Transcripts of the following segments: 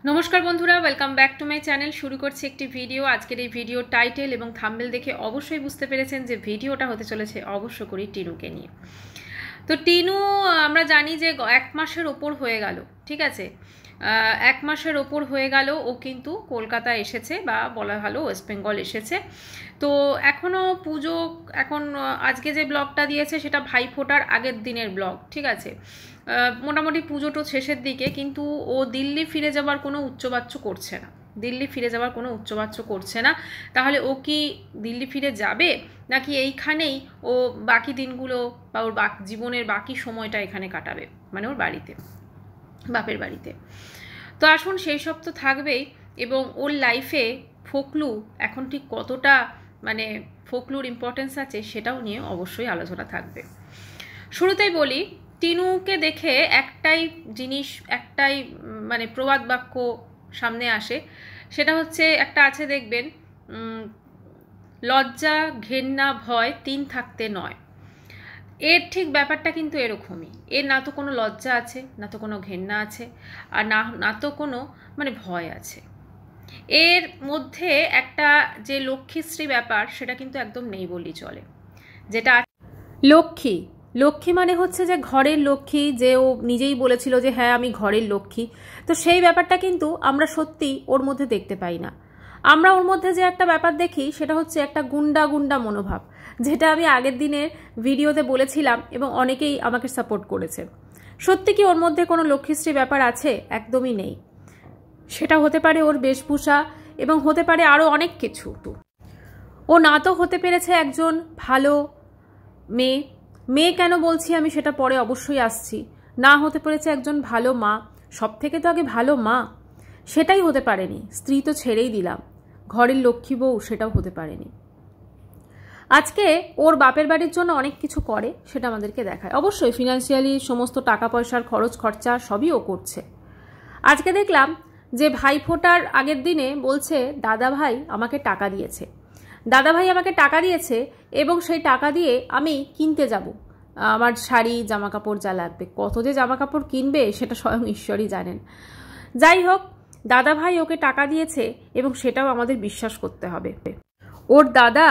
नमस्कार बंधुरा welcome back to my channel. शुरू करছি একটি ভিডিও। আজকের এই ভিডিও টাইটেল এবং থাম্বনেল দেখে অবশ্যই বুঝতে পেরেছেন যে ভিডিওটা হতে চলেছে অবশ্য করে টিনুকে নিয়ে। তো টিনু আমরা জানি যে এক মাসের ওপর হয়ে গেল, ঠিক আছে, এক মাসের ওপর হয়ে গেল ও কিন্তু কলকাতা এসেছে বা বলা ভালো ওয়েস্ট বেঙ্গল এসেছে। তো এখনও পুজো, এখন আজকে যে ব্লগটা দিয়েছে সেটা ভাইফোঁটার আগের দিনের ব্লগ, ঠিক আছে। মোটামুটি পুজোটো শেষের দিকে, কিন্তু ও দিল্লি ফিরে যাবার কোনো উচ্চবাচ্য করছে না, দিল্লি ফিরে যাবার কোনো উচ্চবাচ্য করছে না। তাহলে ও কি দিল্লি ফিরে যাবে নাকি এইখানেই ও বাকি দিনগুলো বা ওর জীবনের বাকি সময়টা এখানে কাটাবে, মানে ওর বাড়িতে, বাপের বাড়িতে। তো আসুন সেই সব তো থাকবেই, এবং ওর লাইফে ফোকলু এখন ঠিক কতটা, মানে ফোকলুর ইম্পর্টেন্স আছে সেটাও নিয়ে অবশ্যই আলোচনা থাকবে। শুরুতেই বলি, টিনুকে দেখে একটাই জিনিস, একটাই মানে প্রবাদ বাক্য সামনে আসে, সেটা হচ্ছে একটা আছে দেখবেন, লজ্জা ঘেন্না ভয় তিন থাকতে নয়। এর ঠিক ব্যাপারটা কিন্তু এরকমই। এর না তো কোনো লজ্জা আছে, না তো কোনো ঘেন্না আছে, আর না তো কোনো মানে ভয় আছে। এর মধ্যে একটা যে লক্ষ্মীশ্রী ব্যাপার সেটা কিন্তু একদম নেই বললেই চলে। যেটা লক্ষ্মী, লক্ষ্মী মানে হচ্ছে যে ঘরের লক্ষ্মী, যে ও নিজেই বলেছিল যে হ্যাঁ আমি ঘরের লক্ষ্মী। তো সেই ব্যাপারটা কিন্তু আমরা সত্যি ওর মধ্যে দেখতে পাই না। আমরা ওর মধ্যে যে একটা ব্যাপার দেখি সেটা হচ্ছে একটা গুন্ডা গুন্ডা মনোভাব, যেটা আমি আগের দিনের ভিডিওতে বলেছিলাম এবং অনেকেই আমাকে সাপোর্ট করেছে। সত্যি কি ওর মধ্যে কোনো লক্ষ্মীশ্রী ব্যাপার আছে? একদমই নেই। সেটা হতে পারে ওর বেশভূষা এবং হতে পারে আরও অনেক কিছু। ও না তো হতে পেরেছে একজন ভালো মেয়ে, মেয়ে কেন বলছি আমি সেটা পরে অবশ্যই আসছি, না হতে পেরেছে একজন ভালো মা, সব থেকে তো আগে ভালো মা, সেটাই হতে পারেনি। স্ত্রী তো ছেড়েই দিলাম, ঘরের লক্ষ্মী বউ সেটাও হতে পারেনি। আজকে ওর বাপের বাড়ির জন্য অনেক কিছু করে, সেটা আমাদেরকে দেখায়। অবশ্যই ফিনান্সিয়ালি সমস্ত টাকা পয়সার খরচ খরচা সবই ও করছে। আজকে দেখলাম যে ভাইফোঁটার আগের দিনে বলছে দাদা ভাই আমাকে টাকা দিয়েছে, দাদা ভাই আমাকে টাকা দিয়েছে এবং সেই টাকা দিয়ে আমি কিনতে যাব আমার শাড়ি জামা কাপড় যা লাগবে। কত যে জামা কাপড় কিনবে সেটা স্বয়ং ঈশ্বরই জানেন। যাই হোক, দাদা ভাই ওকে টাকা দিয়েছে এবং সেটাও আমাদের বিশ্বাস করতে হবে। ওর দাদা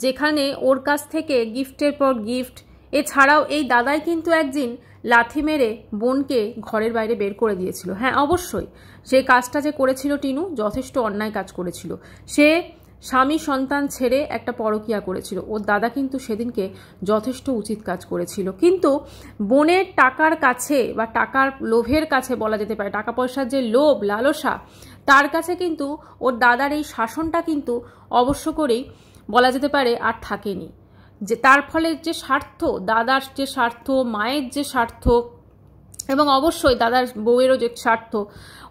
যেখানে ওর কাছ থেকে গিফটের পর গিফট, এছাড়াও এই দাদাই কিন্তু একদিন লাথি মেরে বোনকে ঘরের বাইরে বের করে দিয়েছিল। হ্যাঁ অবশ্যই, সেই কাজটা যে করেছিল টিনু যথেষ্ট অন্যায় কাজ করেছিল। সে স্বামী সন্তান ছেড়ে একটা পরকীয়া করেছিল। ওর দাদা কিন্তু সেদিনকে যথেষ্ট উচিত কাজ করেছিল, কিন্তু বোনের টাকার কাছে বা টাকার লোভের কাছে বলা যেতে পারে, টাকা পয়সার যে লোভ লালসা, তার কাছে কিন্তু ওর দাদার এই শাসনটা কিন্তু অবশ্য করেই বলা যেতে পারে আর থাকেনি। যে তার ফলে যে স্বার্থ, দাদার যে স্বার্থ, মায়ের যে স্বার্থ এবং অবশ্যই দাদার বউয়েরও যে স্বার্থ,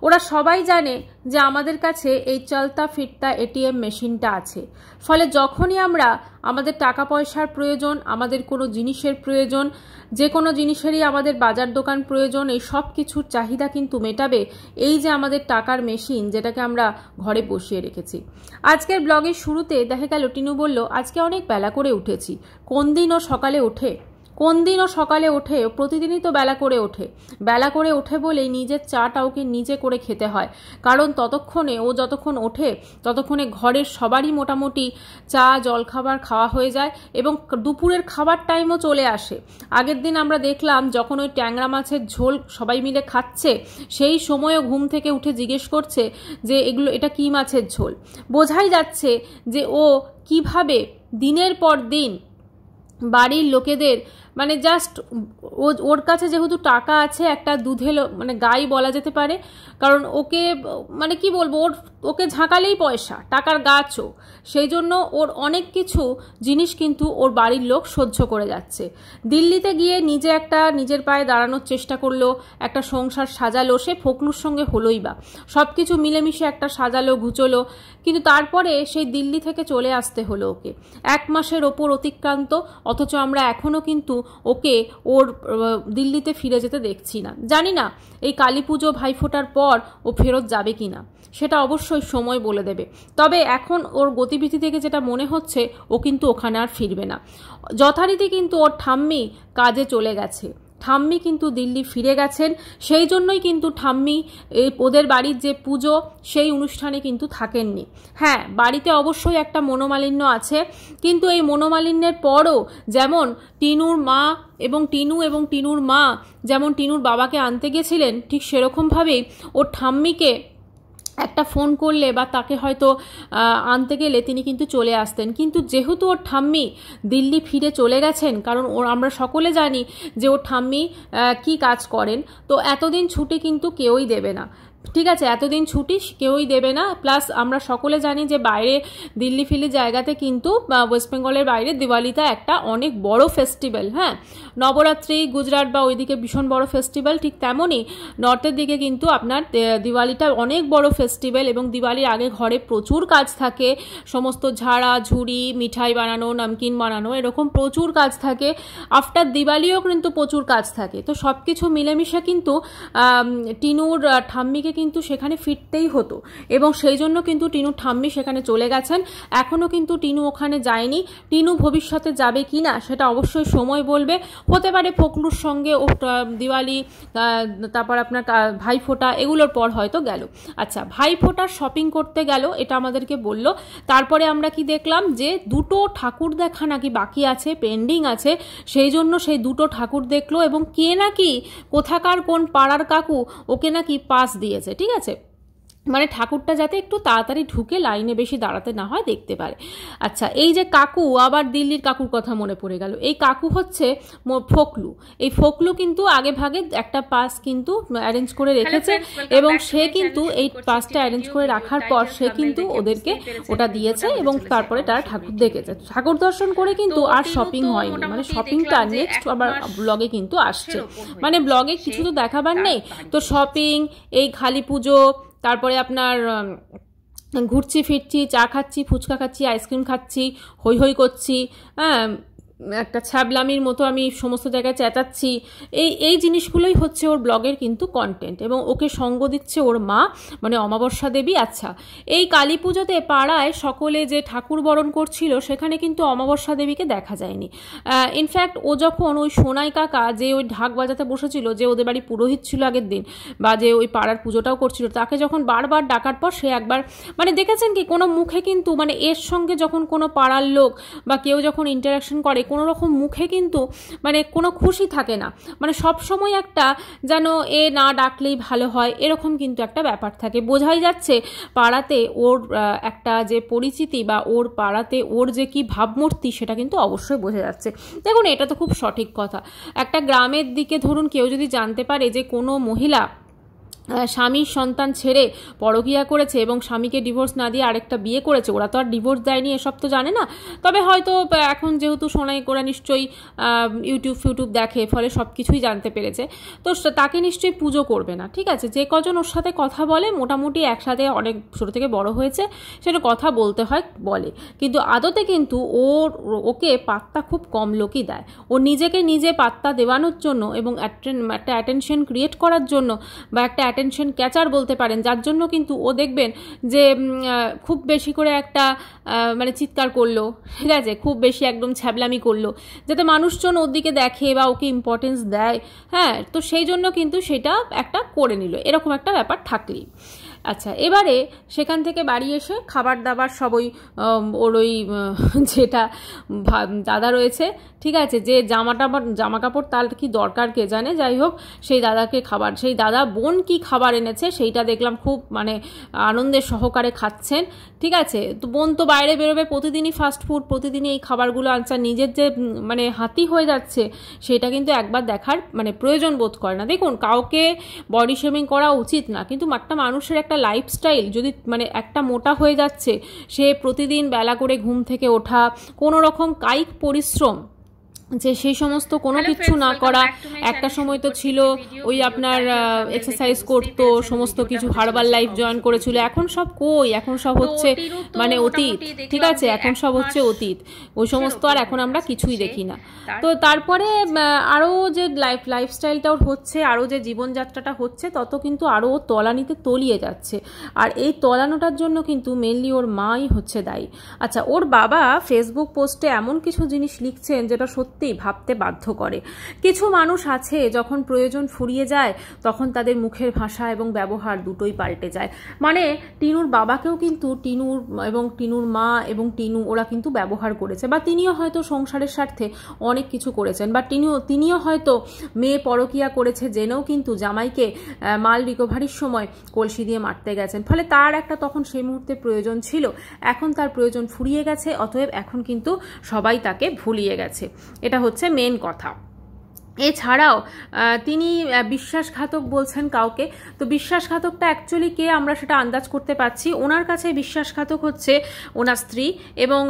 ওরা সবাই জানে যে আমাদের কাছে এই চলতা ফিরতা এটিএম মেশিনটা আছে। ফলে যখনই আমরা আমাদের টাকা পয়সার প্রয়োজন, আমাদের কোনো জিনিসের প্রয়োজন, যে কোনো জিনিসেরই আমাদের বাজার দোকান প্রয়োজন, এই সব কিছুর চাহিদা কিন্তু মেটাবে এই যে আমাদের টাকার মেশিন, যেটাকে আমরা ঘরে বসিয়ে রেখেছি। আজকের ব্লগের শুরুতে দেখা গেল টিনু বলল আজকে অনেক বেলা করে উঠেছি। কোন দিন ও সকালে ওঠে? কোন দিন ও সকালে ওঠে? প্রতিদিনই তো বেলা করে ওঠে। বেলা করে ওঠে বলেই নিজের চাটা ওকে নিজে করে খেতে হয়, কারণ ততক্ষণে ও যতক্ষণ ওঠে ততক্ষণে ঘরের সবারই মোটামুটি চা জলখাবার খাওয়া হয়ে যায় এবং দুপুরের খাবার টাইমও চলে আসে। আগের দিন আমরা দেখলাম যখন ওই ট্যাংরা মাছের ঝোল সবাই মিলে খাচ্ছে, সেই সময়ও ঘুম থেকে উঠে জিজ্ঞেস করছে যে এটা কি মাছের ঝোল। বোঝাই যাচ্ছে যে ও কিভাবে দিনের পর দিন বাড়ির লোকেদের মানে জাস্ট ওর কাছে যেহেতু টাকা আছে, একটা দুধে মানে গাই বলা যেতে পারে, কারণ ওকে মানে কি বলবো, ওকে ঝাঁকালেই পয়সা, টাকার গাছও, সেই জন্য ওর অনেক কিছু জিনিস কিন্তু ওর বাড়ির লোক সহ্য করে যাচ্ছে। দিল্লিতে গিয়ে নিজে একটা নিজের পায়ে দাঁড়ানোর চেষ্টা করলো, একটা সংসার সাজালো, সে ফোকলুর সঙ্গে হলোই বা, সব কিছু মিলেমিশে একটা সাজালো গুছোলো, কিন্তু তারপরে সেই দিল্লি থেকে চলে আসতে হলো ওকে। এক মাসের ওপর অতিক্রান্ত, অথচ আমরা এখনও কিন্তু ওকে ওর দিল্লিতে ফিরে যেতে দেখছি না। জানি না এই কালী পুজো ভাইফোঁটার পর ও ফেরত যাবে কিনা, সেটা অবশ্যই সময় বলে দেবে। তবে এখন ওর গতিবিধি থেকে যেটা মনে হচ্ছে ও কিন্তু ওখানে আর ফিরবে না। যথারীতি কিন্তু ওর ঠাম্মি কাজে চলে গেছে, ঠাম্মি কিন্তু দিল্লি ফিরে গেছেন, সেই জন্যই কিন্তু ঠাম্মি এই ওদের বাড়ির যে পুজো সেই অনুষ্ঠানে কিন্তু থাকেননি। হ্যাঁ, বাড়িতে অবশ্যই একটা মনোমালিন্য আছে, কিন্তু এই মনোমালিন্যের পরও যেমন টিনুর মা এবং টিনুর মা যেমন টিনুর বাবাকে আনতে গেছিলেন, ঠিক সেরকমভাবেই ওর ঠাম্মিকে একটা ফোন করলে বা তাকে হয়তো আনতে গেলে তিনি কিন্তু চলে আসতেন। কিন্তু যেহেতু ওর ঠাম্মি দিল্লি ফিরে চলে গেছেন, কারণ আমরা সকলে জানি যে ওর ঠাম্মি কি কাজ করেন, তো এতদিন ছুটি কিন্তু কেউই দেবে না, ঠিক আছে, এতদিন ছুটি কেউই দেবে না। প্লাস আমরা সকলে জানি যে বাইরে দিল্লি ফিলি জায়গাতে কিন্তু ওয়েস্ট বেঙ্গলের বাইরে দিওয়ালিটা একটা অনেক বড় ফেস্টিভ্যাল। হ্যাঁ, নবরাত্রি গুজরাট বা ওইদিকে ভীষণ বড় ফেস্টিভ্যাল, ঠিক তেমনই নর্থের দিকে কিন্তু আপনার দিওয়ালিটা অনেক বড় ফেস্টিভ্যাল, এবং দিওয়ালির আগে ঘরে প্রচুর কাজ থাকে, সমস্ত ঝাড়া ঝুড়ি, মিঠাই বানানো, নমকিন বানানো, এরকম প্রচুর কাজ থাকে। আফটার দিওয়ালিও কিন্তু প্রচুর কাজ থাকে। তো সব কিছু মিলেমিশে কিন্তু টিনুর ঠাম্মিকে কিন্তু সেখানে ফিরতেই হতো, এবং সেই জন্য কিন্তু টিনুর ঠাম্মি সেখানে চলে গেছেন। এখনও কিন্তু টিনু ওখানে যায়নি। টিনু ভবিষ্যতে যাবে কি না সেটা অবশ্যই সময় বলবে। হতে পারে ফকলুর সঙ্গে ও দিওয়ালি, তারপর আপনার ভাইফোঁটা, এগুলোর পর হয়তো গেল। আচ্ছা, ভাইফোঁটার শপিং করতে গেল, এটা আমাদেরকে বলল। তারপরে আমরা কি দেখলাম যে দুটো ঠাকুর দেখা নাকি বাকি আছে, পেন্ডিং আছে, সেই জন্য সেই দুটো ঠাকুর দেখলো, এবং কে নাকি কোথাকার কোন পাড়ার কাকু ওকে নাকি পাস দিয়েছে, ঠিক আছে, মানে ঠাকুরটা যাতে একটু তাড়াতাড়ি ঢুকে লাইনে বেশি দাঁড়াতে না হয়, দেখতে পারে। আচ্ছা, এই যে কাকু, আবার দিল্লির কাকুর কথা মনে পড়ে গেল। এই কাকু হচ্ছে ফকলু। এই ফকলু কিন্তু আগে ভাগে একটা পাস কিন্তু অ্যারেঞ্জ করে রেখেছে, এবং সে কিন্তু এই পাসটা অ্যারেঞ্জ করে রাখার পর সে কিন্তু ওদেরকে ওটা দিয়েছে, এবং তারপরে তারা ঠাকুর দেখেছে। ঠাকুর দর্শন করে কিন্তু আর শপিং হয়নি, মানে শপিংটা নেক্সট আবার ব্লগে কিন্তু আসছে, মানে ব্লগে কিছু তো দেখাবার নেই। তো শপিং, এই খালি পুজো, তারপরে আপনার ঘুরছি ফিরছি, চা খাচ্ছি, ফুচকা খাচ্ছি, আইসক্রিম খাচ্ছি, হই হই করছি, হ্যাঁ, একটা ছ্যাবলামির মতো আমি সমস্ত জায়গায় চেঁচাচ্ছি, এই জিনিসগুলোই হচ্ছে ওর ব্লগের কিন্তু কন্টেন্ট, এবং ওকে সঙ্গ দিচ্ছে ওর মা, মানে অমাবস্যা দেবী। আচ্ছা, এই কালী পুজোতে পাড়ায় সকলে যে ঠাকুর বরণ করছিল, সেখানে কিন্তু অমাবস্যা দেবীকে দেখা যায়নি। ইনফ্যাক্ট ও যখন ওই সোনাই কাকা যে ওই ঢাক বাজাতে বসেছিল, যে ওদের বাড়ি পুরোহিত ছিল আগের দিন, বা যে ওই পাড়ার পুজোটাও করছিল, তাকে যখন বারবার ডাকার পর সে একবার, মানে দেখেছেন কি, কোনো মুখে কিন্তু, মানে এর সঙ্গে যখন কোনো পাড়ার লোক বা কেউ যখন ইন্টারাকশন করে, কোনো রকম মুখে কিন্তু মানে কোনো খুশি থাকে না, মানে সব সময় একটা যেন এ না ডাকলেই ভালো হয়, এরকম কিন্তু একটা ব্যাপার থাকে। বোঝাই যাচ্ছে পাড়াতে ওর একটা যে পরিচিতি, বা ওর পাড়াতে ওর যে কি ভাবমূর্তি, সেটা কিন্তু অবশ্যই বোঝা যাচ্ছে। দেখুন, এটা তো খুব সঠিক কথা। একটা গ্রামের দিকে ধরুন কেউ যদি জানতে পারে যে কোনো মহিলা স্বামীর সন্তান ছেড়ে পরকীয়া করেছে এবং স্বামীকে ডিভোর্স না দিয়ে আরেকটা বিয়ে করেছে, ওরা তো আর ডিভোর্স দেয়নি, এসব তো জানে না। তবে হয়তো এখন যেহেতু সোনাই কোরা নিশ্চয়ই ইউটিউব দেখে, ফলে সব কিছুই জানতে পেরেছে, তো তাকে নিশ্চয়ই পুজো করবে না, ঠিক আছে। যে কজন ওর সাথে কথা বলে, মোটামুটি একসাথে অনেক ছোটো থেকে বড় হয়েছে, সেটা কথা বলতে হয় বলে, কিন্তু আদতে কিন্তু ওকে পাত্তা খুব কম লোকই দেয়। ও নিজেকে নিজে পাত্তা দেওয়ানোর জন্য এবং একটা অ্যাটেনশন ক্রিয়েট করার জন্য, বা একটা অ্যাটেনশন ক্যাচার বলতে পারেন, যার জন্য কিন্তু ও দেখবেন যে খুব বেশি করে একটা মানে চিৎকার করলো, ঠিক আছে, খুব বেশি একদম ছ্যাবলামি করলো, যাতে মানুষজন ওর দিকে দেখে বা ওকে ইম্পর্টেন্স দেয়। হ্যাঁ, তো সেই জন্য কিন্তু সেটা একটা করে নিল, এরকম একটা ব্যাপার থাকলেই। আচ্ছা, এবারে সেখান থেকে বাড়ি এসে খাবার দাবার সব ওর ওই যেটা দাদা রয়েছে, ঠিক আছে, যে জামা কাপড় তার কি দরকার কে জানে, যাই হোক সেই দাদাকে খাবার, সেই দাদা বোন কি খাবার এনেছে সেইটা দেখলাম খুব মানে আনন্দের সহকারে খাচ্ছেন, ঠিক আছে। তো বোন তো বাইরে বেরোবে, প্রতিদিনই ফাস্ট ফুড, প্রতিদিনই এই খাবারগুলো আনছে, নিজের যে মানে হাতি হয়ে যাচ্ছে সেটা কিন্তু একবার দেখার মানে প্রয়োজন বোধ করে না। দেখুন, কাউকে বডি শেমিং করা উচিত না, কিন্তু একটা মানুষের একটা লাইফস্টাইল যদি মানে একটা মোটা হয়ে যাচ্ছে, সে প্রতিদিন বেলা করে ঘুম থেকে ওঠা, কোনো রকম কায়িক পরিশ্রম, যে সেই সমস্ত কোনো কিছু না করা, একটা সময় তো ছিল ওই আপনার এক্সারসাইজ করতো, সমস্ত কিছু হার্বাল লাইফ জয়েন করেছিল, এখন সব কই, এখন সব হচ্ছে মানে অতীত, ঠিক আছে, এখন সব হচ্ছে অতীত, ওই সমস্ত আর এখন আমরা কিছুই দেখি না। তো তারপরে আরও যে লাইফস্টাইলটাও হচ্ছে, আরও যে জীবনযাত্রাটা হচ্ছে, তত কিন্তু আরও তলানিতে তলিয়ে যাচ্ছে, আর এই তলানোটার জন্য কিন্তু মেনলি ওর মাই হচ্ছে দায়ী। আচ্ছা, ওর বাবা ফেসবুক পোস্টে এমন কিছু জিনিস লিখছেন যেটা সত্যি সত্যিই ভাবতে বাধ্য করে। কিছু মানুষ আছে যখন প্রয়োজন ফুরিয়ে যায় তখন তাদের মুখের ভাষা এবং ব্যবহার দুটোই পাল্টে যায়। মানে টিনুর বাবাকেও কিন্তু টিনুর মা এবং টিনু ওরা কিন্তু ব্যবহার করেছে, বা তিনিও হয়তো সংসারের স্বার্থে অনেক কিছু করেছেন, বা তিনিও হয়তো মেয়ে পরকিয়া করেছে জেনেও কিন্তু জামাইকে মাল রিকভারির সময় কলসি দিয়ে মারতে গেছেন। ফলে তার একটা তখন সেই মুহূর্তে প্রয়োজন ছিল, এখন তার প্রয়োজন ফুরিয়ে গেছে, অতএব এখন কিন্তু সবাই তাকে ভুলিয়ে গেছে। এটা হচ্ছে মেন কথা। এছাড়াও তিনি বিশ্বাসঘাতক বলছেন কাউকে, তো বিশ্বাসঘাতকটা অ্যাকচুয়ালি কে আমরা সেটা আন্দাজ করতে পারছি। ওনার কাছে বিশ্বাসঘাতক হচ্ছে ওনার স্ত্রী, এবং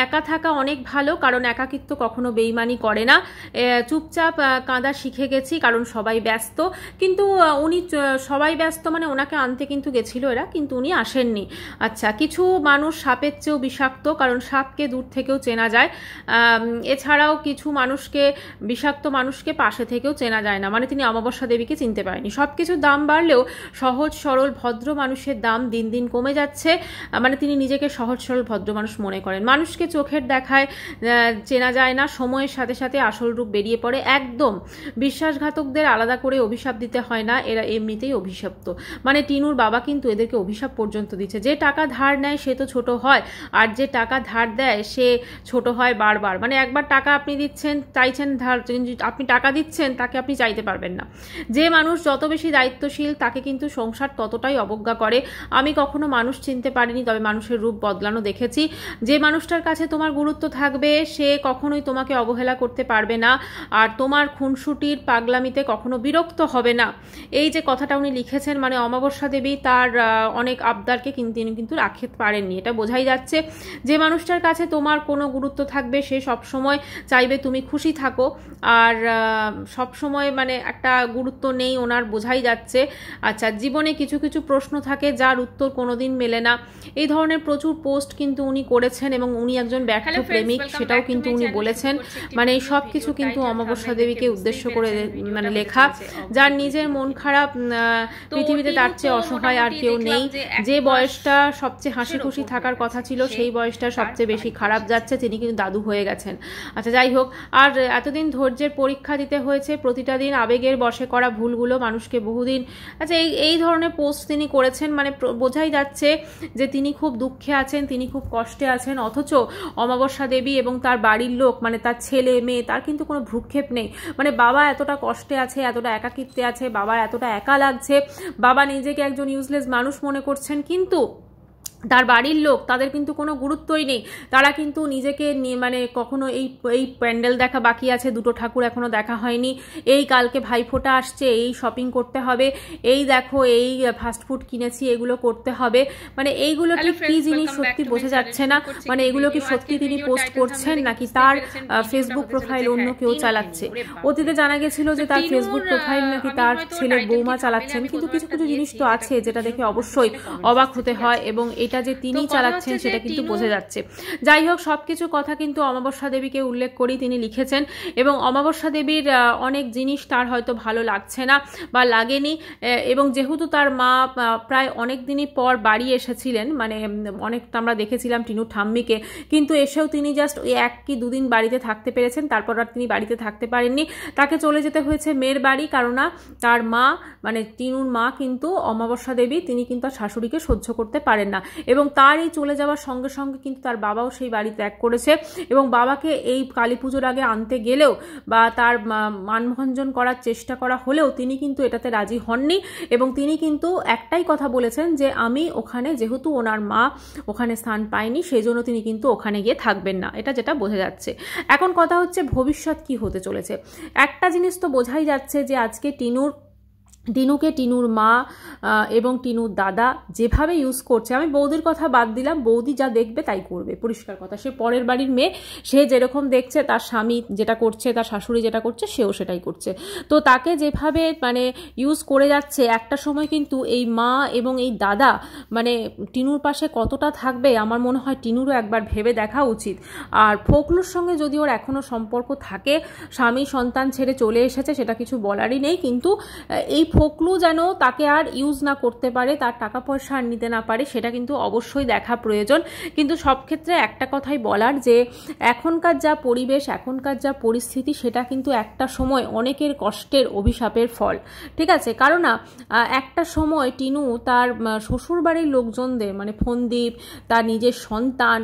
একা থাকা অনেক ভালো, কারণ একাকিত্ব কখনো বেইমানি করে না। চুপচাপ কাঁদা শিখে গেছি কারণ সবাই ব্যস্ত, কিন্তু উনি সবাই ব্যস্ত মানে ওনাকে আনতে কিন্তু গেছিল এরা, কিন্তু উনি আসেননি। আচ্ছা, কিছু মানুষ সাপের চেয়েও বিষাক্ত, কারণ সাপকে দূর থেকেও চেনা যায়। এছাড়াও কিছু মানুষকে, বিষাক্ত মানুষকে পাশে থেকেও চেনা যায় না, মানে তিনি অমাবস্যা দেবীকে চিনতে পারেনি। সব কিছুর দাম বাড়লেও সহজ সরল ভদ্র মানুষের দাম দিন দিন কমে যাচ্ছে। মানে তিনি নিজেকে সহজ সরল ভদ্র মানুষ মনে করেন। মানুষকে চোখের দেখায় চেনা যায় না, সময়ের সাথে সাথে আসল রূপ বেরিয়ে পড়ে। একদম বিশ্বাসঘাতকদের আলাদা করে অভিশাপ দিতে হয় না, এরা এমনিতেই অভিশপ্ত। মানে টিনুর বাবা কিন্তু এদেরকে অভিশাপ পর্যন্ত দিচ্ছে। যে টাকা ধার নেয় সে তো ছোট হয়, আর যে টাকা ধার দেয় সে ছোট হয় বারবার। মানে একবার টাকা আপনি দিচ্ছেন, চাইছেন ধার, আপনি টাকা দিচ্ছেন তাকে আপনি চাইতে পারবেন না। যে মানুষ যত বেশি দায়িত্বশীল তাকে কিন্তু সংসার ততটাই অবজ্ঞা করে। আমি কখনো মানুষ চিনতে পারিনি, তবে মানুষের রূপ বদলানো দেখেছি। যে মানুষটার কাছে তোমার গুরুত্ব থাকবে সে কখনোই তোমাকে অবহেলা করতে পারবে না, আর তোমার খুনসুটির পাগলামিতে কখনো বিরক্ত হবে না। এই যে কথাটা উনি লিখেছেন, মানে অমাবস্যা দেবী তার অনেক আবদারকে তিনি কিন্তু রাখতে পারেননি, এটা বোঝাই যাচ্ছে। যে মানুষটার কাছে তোমার কোনো গুরুত্ব থাকবে সে সবসময় চাইবে তুমি খুশি থাকো, আর সব সময় মানে একটা গুরুত্ব নেই ওনার, বোঝাই যাচ্ছে। আচ্ছা, জীবনে কিছু কিছু প্রশ্ন থাকে যার উত্তর কোনোদিন মেলে না। এই ধরনের প্রচুর পোস্ট কিন্তু উনি করেছেন, এবং উনি একজন ব্যর্থ প্রেমিক সেটাও কিন্তু উনি বলেছেন। মানে এই সব কিছু কিন্তু অমাবস্যা দেবীকে উদ্দেশ্য করে মানে লেখা। যার নিজের মন খারাপ, পৃথিবীতে তার চেয়ে অসহায় আর কেউ নেই। যে বয়সটা সবচেয়ে হাসি খুশি থাকার কথা ছিল সেই বয়সটা সবচেয়ে বেশি খারাপ যাচ্ছে, তিনি কিন্তু দাদু হয়ে গেছেন। আচ্ছা, যাই হোক, আর এতদিন ধৈর্যের পরীক্ষা দিতে হয়েছে, প্রতিটা দিন আবেগের বশে করা ভুলগুলো মানুষকে বহুদিন। আচ্ছা, এই ধরনের পোস্ট তিনি করেছেন, মানে বোঝাই যাচ্ছে যে তিনি খুব দুঃখে আছেন, তিনি খুব কষ্টে আছেন। অথচ অমাবস্যা দেবী এবং তার বাড়ির লোক, মানে তার ছেলে মেয়ে, তার কিন্তু কোনো ভ্রুক্ষেপ নেই। মানে বাবা এতটা কষ্টে আছে, এতটা একাকিত্বে আছে, বাবা এতটা একা লাগছে, বাবা নিজেকে একজন ইউজলেস মানুষ মনে করছেন, কিন্তু তার বাড়ির লোক তাদের কিন্তু কোনো গুরুত্বই নেই। তারা কিন্তু নিজেকে মানে কখনো এই প্যান্ডেল দেখা বাকি আছে, দুটো ঠাকুর এখনো দেখা হয়নি, এই কালকে ভাইফোঁটা আসছে, এই শপিং করতে হবে, এই দেখো এই ফাস্টফুড কিনেছি, এগুলো করতে হবে। মানে এইগুলো ঠিক কী জিনিস সত্যি বোঝা যাচ্ছে না। মানে এগুলো কি সত্যি তিনি পোস্ট করছেন নাকি তার ফেসবুক প্রোফাইল অন্য কেউ চালাচ্ছে? অতীতে জানা গেছিল যে তার ফেসবুক প্রোফাইল নাকি তার ছেলের বৌমা চালাচ্ছেন, কিন্তু কিছু কিছু জিনিস তো আছে যেটা দেখে অবশ্যই অবাক হতে হয়, এবং এটা যে তিনি চালাচ্ছেন সেটা কিন্তু বোঝা যাচ্ছে। যাই হোক, সবকিছু কথা কিন্তু অমাবস্যা দেবীকে উল্লেখ করেই তিনি লিখেছেন, এবং অমাবস্যা দেবীর অনেক জিনিস তার হয়তো ভালো লাগছে না বা লাগেনি। এবং যেহেতু তার মা প্রায় অনেক দিনই পর বাড়ি এসেছিলেন, মানে অনেকটা আমরা দেখেছিলাম টিনু ঠাম্মিকে, কিন্তু এসেও তিনি জাস্ট ওই 1 কি 2 দিন বাড়িতে থাকতে পেরেছেন, তারপর আর তিনি বাড়িতে থাকতে পারেননি। তাকে চলে যেতে হয়েছে মেয়ের বাড়ি, কারণ তার মা মানে টিনুর মা কিন্তু অমাবস্যা দেবী, তিনি কিন্তু তার শাশুড়িকে সহ্য করতে পারেন না, এবং তার এই চলে যাওয়ার সঙ্গে সঙ্গে কিন্তু তার বাবাও সেই বাড়ি ত্যাগ করেছে। এবং বাবাকে এই কালী পুজোর আগে আনতে গেলেও বা তার মানভঞ্জন করার চেষ্টা করা হলেও তিনি কিন্তু এটাতে রাজি হননি, এবং তিনি কিন্তু একটাই কথা বলেছেন যে আমি ওখানে, যেহেতু ওনার মা ওখানে স্থান পায়নি, সেই জন্য তিনি কিন্তু ওখানে গিয়ে থাকবেন না, এটা যেটা বোঝা যাচ্ছে। এখন কথা হচ্ছে ভবিষ্যৎ কি হতে চলেছে। একটা জিনিস তো বোঝাই যাচ্ছে যে আজকে টিনুকে টিনুর মা এবং টিনুর দাদা যেভাবে ইউজ করছে, আমি বৌদির কথা বাদ দিলাম, বৌদি যা দেখবে তাই করবে, পরিষ্কার কথা। সে পরের বাড়ির মেয়ে, সে যেরকম দেখছে তার স্বামী যেটা করছে, তার শাশুড়ি যেটা করছে, সেও সেটাই করছে। তো তাকে যেভাবে মানে ইউজ করে যাচ্ছে, একটা সময় কিন্তু এই মা এবং এই দাদা মানে টিনুর পাশে কতটা থাকবে, আমার মনে হয় টিনুরও একবার ভেবে দেখা উচিত। আর ফোকলুর সঙ্গে যদি ওর এখনও সম্পর্ক থাকে, স্বামী সন্তান ছেড়ে চলে এসেছে, সেটা কিছু বলারই নেই, কিন্তু এই ফোকলু যেন তাকে আর ইউজ না করতে পারে, তার টাকা পয়সা আর নিতে না পারে, সেটা কিন্তু অবশ্যই দেখা প্রয়োজন। কিন্তু সব ক্ষেত্রে একটা কথাই বলার, যে এখনকার যা পরিবেশ, এখনকার যা পরিস্থিতি, সেটা কিন্তু একটা সময় অনেকের কষ্টের অভিশাপের ফল, ঠিক আছে? কারণ না একটা সময় টিনু তার শ্বশুরবাড়ির লোকজনদের, মানে ফন্দীপ, তার নিজের সন্তান,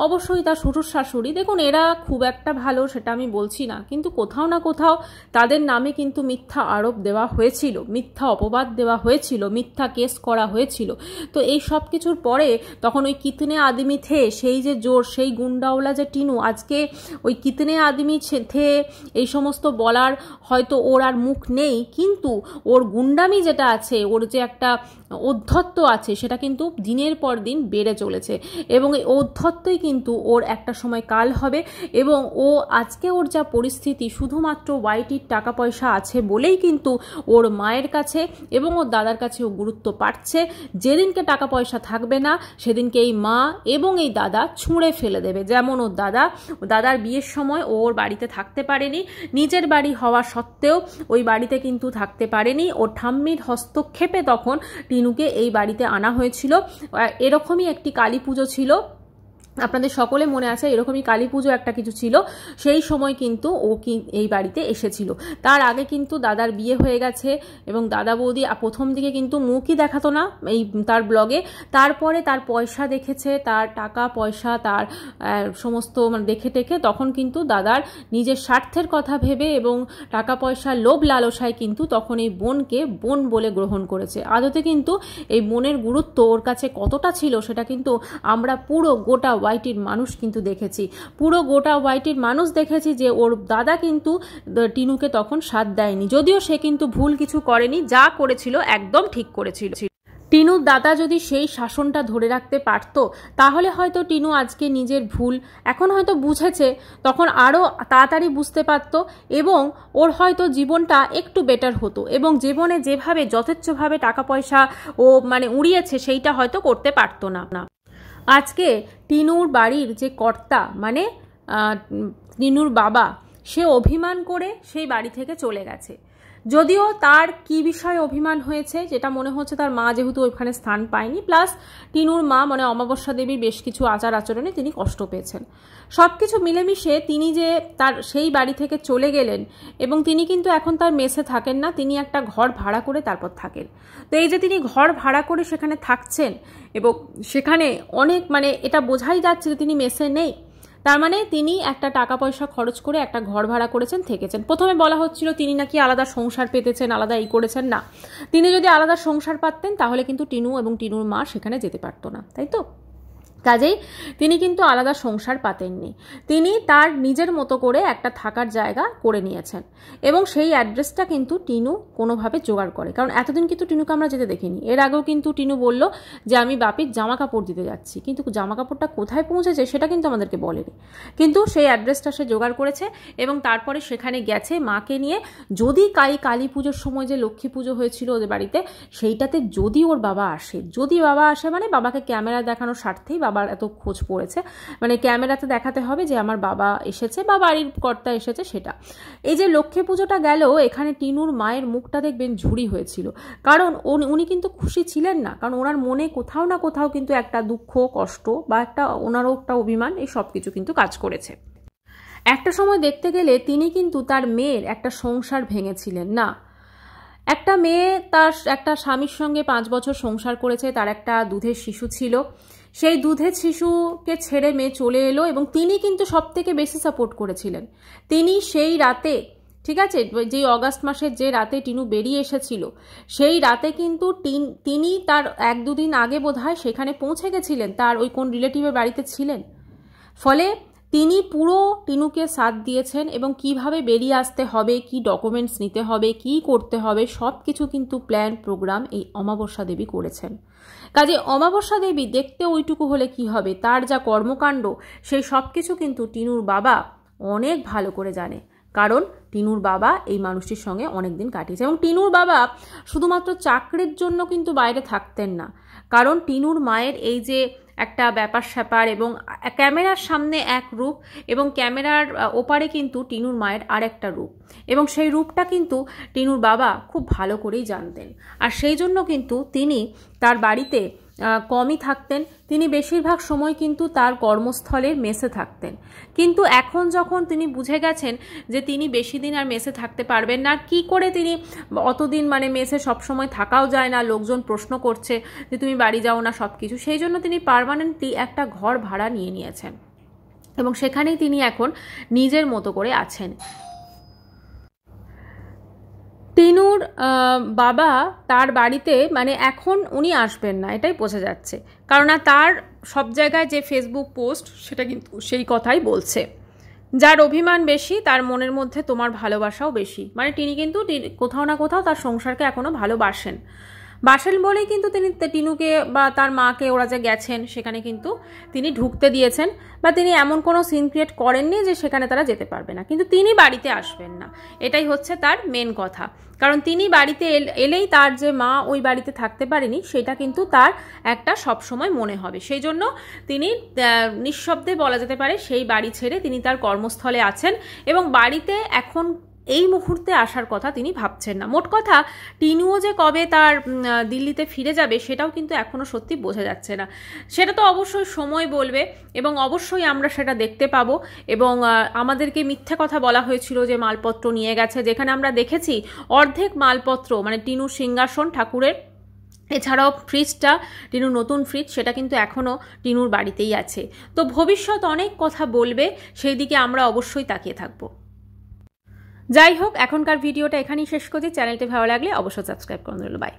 অবশ্যই তার শ্বশুর শাশুড়ি, দেখুন এরা খুব একটা ভালো সেটা আমি বলছি না, কিন্তু কোথাও না কোথাও তাদের নামে কিন্তু মিথ্যা আরোপ দেওয়া হয়েছিল, মিথ্যা অপবাদ দেওয়া হয়েছিল, মিথ্যা কেস করা হয়েছিল। তো এই সব কিছুর পরে তখন ওই কিতনে আদমি থে, সেই যে জোর, সেই গুন্ডাওয়ালা যে টিনু, আজকে ওই কিতনে আদমি থে এই সমস্ত বলার হয়তো ওর আর মুখ নেই, কিন্তু ওর গুন্ডামি যেটা আছে, ওর যে একটা ঔদ্ধত্য আছে, সেটা কিন্তু দিনের পর দিন বেড়ে চলেছে, এবং এই ঔদ্ধত্যই কিন্তু ওর একটা সময় কাল হবে। এবং ও আজকে ওর যা পরিস্থিতি, শুধুমাত্র ওয়াইটির টাকা পয়সা আছে বলেই কিন্তু ওর মায়ের কাছে এবং ওর দাদার কাছে ও গুরুত্ব পাচ্ছে। যেদিনকে টাকা পয়সা থাকবে না, সেদিনকে এই মা এবং এই দাদা ছুঁড়ে ফেলে দেবে। যেমন ওর দাদার বিয়ের সময় ওর বাড়িতে থাকতে পারেনি, নিজের বাড়ি হওয়া সত্ত্বেও ওই বাড়িতে কিন্তু থাকতে পারেনি, ওর ঠাম্মির হস্তক্ষেপে তখন টিনুকে এই বাড়িতে আনা হয়েছিল। এরকমই একটি কালী পুজো ছিল, আপনাদের সকলে মনে আছে, এরকমই কালী পুজো একটা কিছু ছিল, সেই সময় কিন্তু ও এই বাড়িতে এসেছিল। তার আগে কিন্তু দাদার বিয়ে হয়ে গেছে, এবং দাদা বৌদি প্রথম দিকে কিন্তু মুখই দেখাতো না এই তার ব্লগে, তারপরে তার পয়সা দেখেছে, তার টাকা পয়সা, তার সমস্ত দেখে টেকে তখন কিন্তু দাদার নিজের স্বার্থের কথা ভেবে এবং টাকা পয়সার লোভ লালসায় কিন্তু তখন এই বোনকে বোন বলে গ্রহণ করেছে। আদতে কিন্তু এই বোনের গুরুত্ব ওর কাছে কতটা ছিল, সেটা কিন্তু আমরা পুরো গোটা ওয়াইটির মানুষ কিন্তু দেখেছি, পুরো গোটা ওয়াইটির মানুষ দেখেছি যে ওর দাদা কিন্তু টিনুকে তখন সাথ দেয়নি, যদিও সে কিন্তু ভুল কিছু করেনি, যা করেছিল একদম ঠিক করেছিল। টিনুর দাদা যদি সেই শাসনটা ধরে রাখতে পারত, তাহলে হয়তো টিনু আজকে নিজের ভুল এখন হয়তো বুঝেছে, তখন আরও তাড়াতাড়ি বুঝতে পারত, এবং ওর হয়তো জীবনটা একটু বেটার হতো, এবং জীবনে যেভাবে যথেচ্ছভাবে টাকা পয়সা ও উড়িয়েছে, সেইটা হয়তো করতে পারতো না। আজকে টিনুর বাড়ির যে কর্তা, মানে টিনুর বাবা, সে অভিমান করে সেই বাড়ি থেকে চলে গেছে। যদিও তার কি বিষয়ে অভিমান হয়েছে, যেটা মনে হচ্ছে তার মা যেহেতু ওইখানে স্থান পায়নি, প্লাস টিনুর মা অমাবস্যা দেবীর বেশ কিছু আচার আচরণে তিনি কষ্ট পেয়েছেন, সব কিছু মিলেমিশে তিনি যে তার সেই বাড়ি থেকে চলে গেলেন, এবং তিনি কিন্তু এখন তার মেসে থাকেন না, তিনি একটা ঘর ভাড়া করে তারপর থাকেন। তো এই যে তিনি ঘর ভাড়া করে সেখানে থাকছেন, এবং সেখানে অনেক এটা বোঝাই যাচ্ছে যে তিনি মেসে নেই, তার তিনি একটা টাকা পয়সা খরচ করে একটা ঘর ভাড়া করেছেন, থেকেছেন। প্রথমে বলা হচ্ছিল তিনি নাকি আলাদা সংসার পেতেছেন, আলাদা এই করেছেন, না, তিনি যদি আলাদা সংসার পাতেন তাহলে কিন্তু টিনু এবং টিনুর মা সেখানে যেতে পারতো না, তাই তো? কাজেই তিনি কিন্তু আলাদা সংসার পাতেননি, তিনি তার নিজের মতো করে একটা থাকার জায়গা করে নিয়েছেন, এবং সেই অ্যাড্রেসটা কিন্তু টিনু কোনোভাবে জোগাড় করে, কারণ এতদিন কিন্তু টিনুকে আমরা যেতে দেখিনি। এর আগেও কিন্তু টিনু বলল যে আমি বাপির জামা কাপড় দিতে যাচ্ছি, কিন্তু জামা কাপড়টা কোথায় পৌঁছেছে সেটা কিন্তু আমাদেরকে বলেনি, কিন্তু সেই অ্যাড্রেসটা সে জোগাড় করেছে, এবং তারপরে সেখানে গেছে মাকে নিয়ে। যদি কালী পুজোর সময় যে লক্ষ্মী পুজো হয়েছিল ওদের বাড়িতে, সেইটাতে যদি ওর বাবা আসে, বাবাকে ক্যামেরা দেখানোর স্বার্থেই বাবার এত খোঁজ পড়েছে, ক্যামেরাতে দেখাতে হবে যে আমার বাবা এসেছে বা বাড়ির কর্তা এসেছে, সেটা। এই যে লক্ষ্মী পুজোটা গেল, এখানে টিনুর মায়ের মুখটা দেখবেন ঝুড়ি হয়েছিল, কারণ উনি কিন্তু খুশি ছিলেন না, কারণ ওনার মনে কোথাও না কোথাও কিন্তু একটা দুঃখ, কষ্ট বা ওনারও একটা অভিমান, এই সব কিছু কিন্তু কাজ করেছে। একটা সময় দেখতে গেলে তিনি কিন্তু তার মেয়ের একটা সংসার ভেঙেছিলেন না। একটা মেয়ে তার একটা স্বামীর সঙ্গে 5 বছর সংসার করেছে, তার একটা দুধের শিশু ছিল, সেই দুধের শিশুকে ছেড়ে মেয়ে চলে এলো, এবং তিনি কিন্তু সব থেকে বেশি সাপোর্ট করেছিলেন। তিনি সেই রাতে, ঠিক আছে, যে অগাস্ট মাসের যে রাতে টিনু বেরিয়ে এসেছিল, সেই রাতে কিন্তু তিনি তার 1-2 দিন আগে বোধহয় সেখানে পৌঁছে গেছিলেন, তার ওই কোন রিলেটিভের বাড়িতে ছিলেন। ফলে তিনি পুরো টিনুকে সাথ দিয়েছেন, এবং কিভাবে বেরিয়ে আসতে হবে, কি ডকুমেন্টস নিতে হবে, কি করতে হবে, সব কিছু কিন্তু প্ল্যান প্রোগ্রাম এই অমাবস্যা দেবী করেছেন। কাজে অমাবস্যা দেবী দেখতে ওইটুকু হলে কি হবে, তার যা কর্মকাণ্ড সেই সব কিছু কিন্তু টিনুর বাবা অনেক ভালো করে জানে। কারণ টিনুর বাবা এই মানুষটির সঙ্গে অনেক দিন কাটিয়েছে। এবং টিনুর বাবা শুধুমাত্র চাকরির জন্য কিন্তু বাইরে থাকতেন না, কারণ টিনুর মায়ের এই যে একটা ব্যাপার স্যাপার এবং ক্যামেরার সামনে এক রূপ এবং ক্যামেরার ওপারে কিন্তু টিনুর মায়ের আরেকটা রূপ, এবং সেই রূপটা কিন্তু টিনুর বাবা খুব ভালো করেই জানতেন। আর সেই জন্য কিন্তু তিনি তার বাড়িতে কমই থাকতেন, তিনি বেশিরভাগ সময় কিন্তু তার কর্মস্থলের মেসে থাকতেন। কিন্তু এখন যখন তিনি বুঝে গেছেন যে তিনি বেশি দিন আর মেসে থাকতে পারবেন না, কি করে তিনি অতদিন মানে মেসে সবসময় থাকাও যায় না, লোকজন প্রশ্ন করছে যে তুমি বাড়ি যাও না সব কিছু, সেই জন্য তিনি পার্মানেন্টলি একটা ঘর ভাড়া নিয়ে নিয়েছেন এবং সেখানেই তিনি এখন নিজের মতো করে আছেন। টিনুর বাবা তার বাড়িতে মানে এখন উনি আসবেন না, এটাই বোঝা যাচ্ছে, কারণ তার সব জায়গায় যে ফেসবুক পোস্ট সেটা কিন্তু সেই কথাই বলছে, যার অভিমান বেশি তার মনের মধ্যে তোমার ভালোবাসাও বেশি। মানে তিনি কিন্তু কোথাও না কোথাও তার সংসারকে এখনও ভালোবাসেন বলেই কিন্তু তিনি টিনুকে বা তার মাকে ওরা যে গেছেন সেখানে কিন্তু তিনি ঢুকতে দিয়েছেন, বা তিনি এমন কোনো সিন ক্রিয়েট করেননি যে সেখানে তারা যেতে পারবে না, কিন্তু তিনি বাড়িতে আসবেন না, এটাই হচ্ছে তার মেন কথা। কারণ তিনি বাড়িতে এলেই তার যে মা ওই বাড়িতে থাকতে পারেনি সেটা কিন্তু তার একটা সবসময় মনে হবে, সেই জন্য তিনি নিঃশব্দে বলা যেতে পারে সেই বাড়ি ছেড়ে তিনি তার কর্মস্থলে আছেন এবং বাড়িতে এখন এই মুহূর্তে আসার কথা তিনি ভাবছেন না। মোট কথা টিনুও যে কবে তার দিল্লিতে ফিরে যাবে সেটাও কিন্তু এখনও সত্যি বোঝা যাচ্ছে না, সেটা তো অবশ্যই সময় বলবে এবং অবশ্যই আমরা সেটা দেখতে পাবো। এবং আমাদেরকে মিথ্যে কথা বলা হয়েছিল যে মালপত্র নিয়ে গেছে, যেখানে আমরা দেখেছি অর্ধেক মালপত্র মানে টিনুর সিংহাসন ঠাকুরের, এছাড়াও ফ্রিজটা টিনুর নতুন ফ্রিজ সেটা কিন্তু এখনও টিনুর বাড়িতেই আছে। তো ভবিষ্যৎ অনেক কথা বলবে, সেই দিকে আমরা অবশ্যই তাকিয়ে থাকবো। যাই হোক, এখনকার ভিডিওটা এখানেই শেষ করছি। চ্যানেলটি ভালো লাগলে অবশ্যই সাবস্ক্রাইব করুন। বাই।